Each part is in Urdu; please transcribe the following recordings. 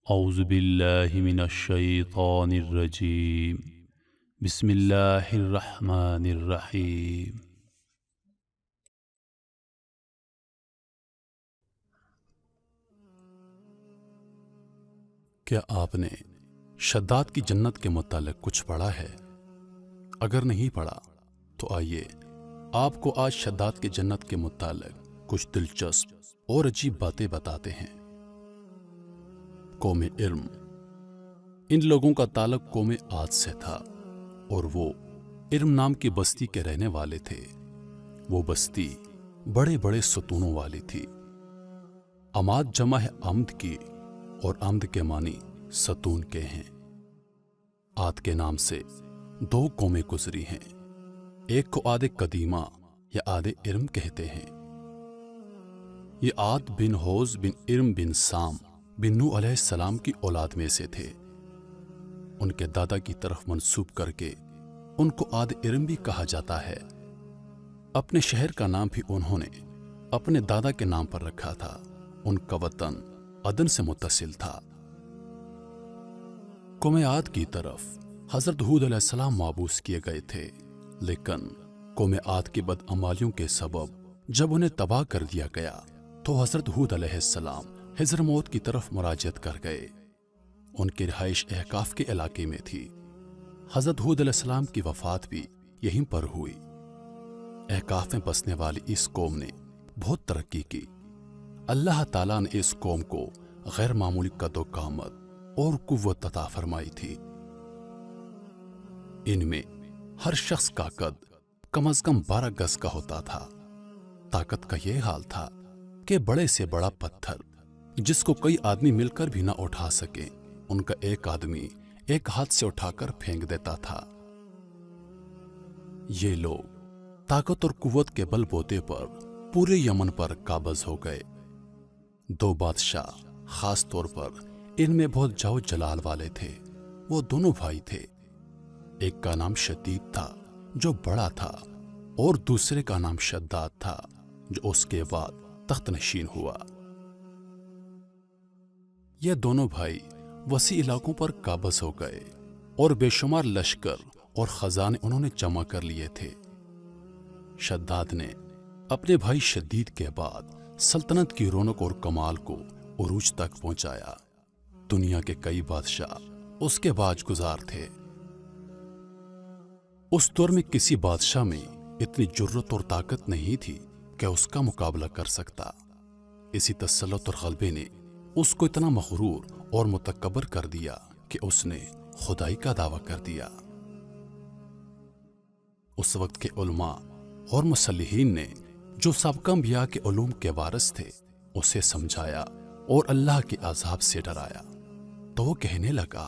اعوذ باللہ من الشیطان الرجیم بسم اللہ الرحمن الرحیم۔ کیا آپ نے شداد کی جنت کے متعلق کچھ پڑھا ہے؟ اگر نہیں پڑھا تو آئیے آپ کو آج شداد کی جنت کے متعلق کچھ دلچسپ اور عجیب باتیں بتاتے ہیں۔ قوم ارم، ان لوگوں کا تعلق قوم عاد سے تھا اور وہ ارم نام کی بستی کے رہنے والے تھے۔ وہ بستی بڑے بڑے ستونوں والی تھی۔ عماد جمع ہے عمد کی اور عمد کے معنی ستون کے ہیں۔ عاد کے نام سے دو قومیں گزری ہیں، ایک کو عاد قدیمہ یا عاد ارم کہتے ہیں۔ یہ عاد بن ہوز بن ارم بن سام بن نوح علیہ السلام کی اولاد میں سے تھے۔ ان کے دادا کی طرف منسوب کر کے ان کو عاد ارم بھی کہا جاتا ہے۔ اپنے شہر کا نام بھی انہوں نے اپنے دادا کے نام پر رکھا تھا۔ ان کا وطن عدن سے متصل تھا۔ قوم عاد کی طرف حضرت ہود علیہ السلام مابعوث کیے گئے تھے، لیکن قوم عاد کی بدعمالیوں کے سبب جب انہیں تباہ کر دیا گیا تو حضرت ہود علیہ السلام حضر موت کی طرف مراجعت کر گئے۔ ان کی رہائش احقاف کے علاقے میں تھی۔ حضرت ہود علیہ السلام کی وفات بھی یہیں پر ہوئی۔ احقاف میں بسنے والی اس قوم نے بہت ترقی کی۔ اللہ تعالیٰ نے اس قوم کو غیر معمولی قد و قامت اور قوت عطا فرمائی تھی۔ ان میں ہر شخص کا قد کم از کم 12 گز کا ہوتا تھا۔ طاقت کا یہ حال تھا کہ بڑے سے بڑا پتھر جس کو کئی آدمی مل کر بھی نہ اٹھا سکے، ان کا ایک آدمی ایک ہاتھ سے اٹھا کر پھینک دیتا تھا۔ یہ لوگ طاقت اور قوت کے بل بوتے پر پورے یمن پر قابض ہو گئے۔ دو بادشاہ خاص طور پر ان میں بہت جاؤ جلال والے تھے۔ وہ دونوں بھائی تھے۔ ایک کا نام شدید تھا جو بڑا تھا، اور دوسرے کا نام شداد تھا جو اس کے بعد تخت نشین ہوا۔ یہ دونوں بھائی وسیع علاقوں پر قابض ہو گئے اور بے شمار لشکر اور خزانے انہوں نے جمع کر لیے تھے۔ شداد نے اپنے بھائی شدید کے بعد سلطنت کی رونق اور کمال کو عروج تک پہنچایا۔ دنیا کے کئی بادشاہ اس کے باج گزار تھے۔ اس دور میں کسی بادشاہ میں اتنی جرت اور طاقت نہیں تھی کہ اس کا مقابلہ کر سکتا۔ اسی تسلط اور غلبے نے اس کو اتنا مغرور اور متکبر کر دیا کہ اس نے خدائی کا دعویٰ کر دیا۔ اس وقت کے علماء اور مصلحین نے جو سابقہ انبیاء کے علوم کے وارث تھے اسے سمجھایا اور اللہ کے عذاب سے ڈرایا، تو وہ کہنے لگا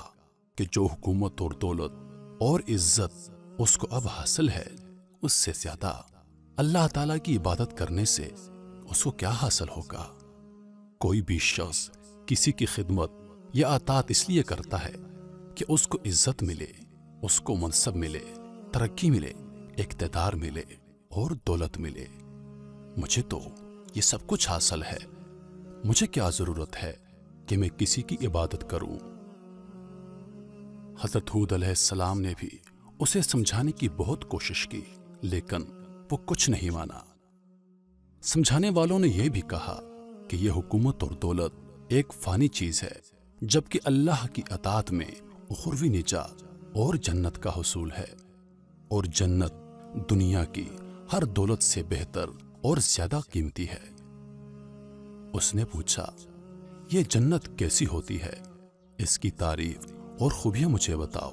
کہ جو حکومت اور دولت اور عزت اس کو اب حاصل ہے، اس سے زیادہ اللہ تعالیٰ کی عبادت کرنے سے اس کو کیا حاصل ہوگا۔ کوئی بھی شخص کسی کی خدمت یا اطاعت اس لیے کرتا ہے کہ اس کو عزت ملے، اس کو منصب ملے، ترقی ملے، اقتدار ملے اور دولت ملے۔ مجھے تو یہ سب کچھ حاصل ہے، مجھے کیا ضرورت ہے کہ میں کسی کی عبادت کروں۔ حضرت ہود علیہ السلام نے بھی اسے سمجھانے کی بہت کوشش کی، لیکن وہ کچھ نہیں مانا۔ سمجھانے والوں نے یہ بھی کہا کہ یہ حکومت اور دولت ایک فانی چیز ہے، جبکہ اللہ کی اطاعت میں اخروی نجات اور جنت کا حصول ہے، اور جنت دنیا کی ہر دولت سے بہتر اور زیادہ قیمتی ہے۔ اس نے پوچھا، یہ جنت کیسی ہوتی ہے؟ اس کی تعریف اور خوبیاں مجھے بتاؤ۔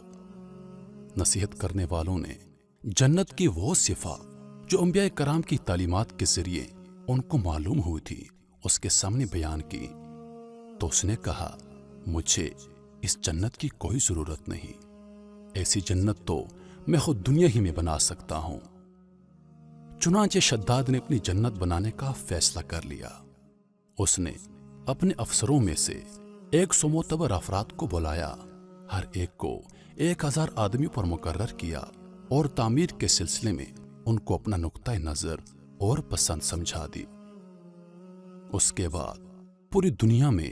نصیحت کرنے والوں نے جنت کی وہ صفات جو انبیاء کرام کی تعلیمات کے ذریعے ان کو معلوم ہوئی تھی اس کے سامنے بیان کی، تو اس نے کہا، مجھے اس جنت کی کوئی ضرورت نہیں، ایسی جنت تو میں خود دنیا ہی میں بنا سکتا ہوں۔ چنانچہ شداد نے اپنی جنت بنانے کا فیصلہ کر لیا۔ اس نے اپنے افسروں میں سے 100 معتبر افراد کو بلایا، ہر ایک کو 1000 آدمیوں پر مقرر کیا اور تعمیر کے سلسلے میں ان کو اپنا نقطۂ نظر اور پسند سمجھا دی۔ اس کے بعد پوری دنیا میں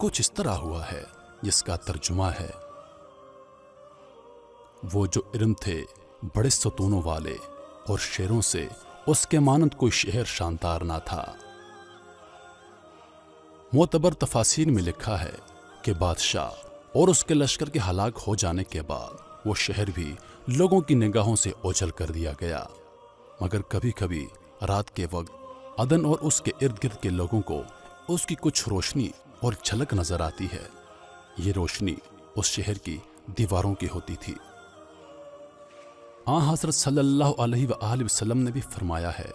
کچھ اس طرح ہوا ہے جس کا ترجمہ ہے: وہ جو علم تھے بڑے ستونوں والے اور شیروں سے اس کے مانند کوئی شہر شاندار نہ تھا۔ معتبر تفاسیر میں لکھا ہے کہ بادشاہ اور اس کے لشکر کے ہلاک ہو جانے کے بعد وہ شہر بھی لوگوں کی نگاہوں سے اوجھل کر دیا گیا، مگر کبھی کبھی رات کے وقت عدن اور اس کے ارد گرد کے لوگوں کو اس کی کچھ روشنی اور جھلک نظر آتی ہے۔ یہ روشنی اس شہر کی دیواروں کی ہوتی تھی۔ حضرت صلی اللہ علیہ وآلہ وسلم نے بھی فرمایا ہے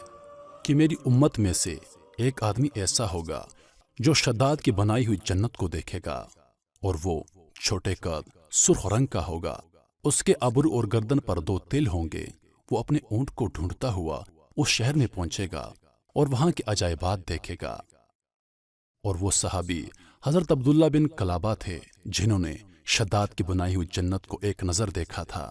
کہ میری امت میں سے ایک آدمی ایسا ہوگا جو شداد کی بنائی ہوئی جنت کو دیکھے گا، اور وہ چھوٹے قد سرخ رنگ کا ہوگا، اس کے ابرو اور گردن پر 2 تل ہوں گے۔ وہ اپنے اونٹ کو ڈھونڈتا ہوا اس شہر میں پہنچے گا اور وہاں کے عجائبات دیکھے گا۔ اور وہ صحابی حضرت عبداللہ بن کلابہ تھے جنہوں نے شداد کی بنائی ہوئی جنت کو ایک نظر دیکھا تھا۔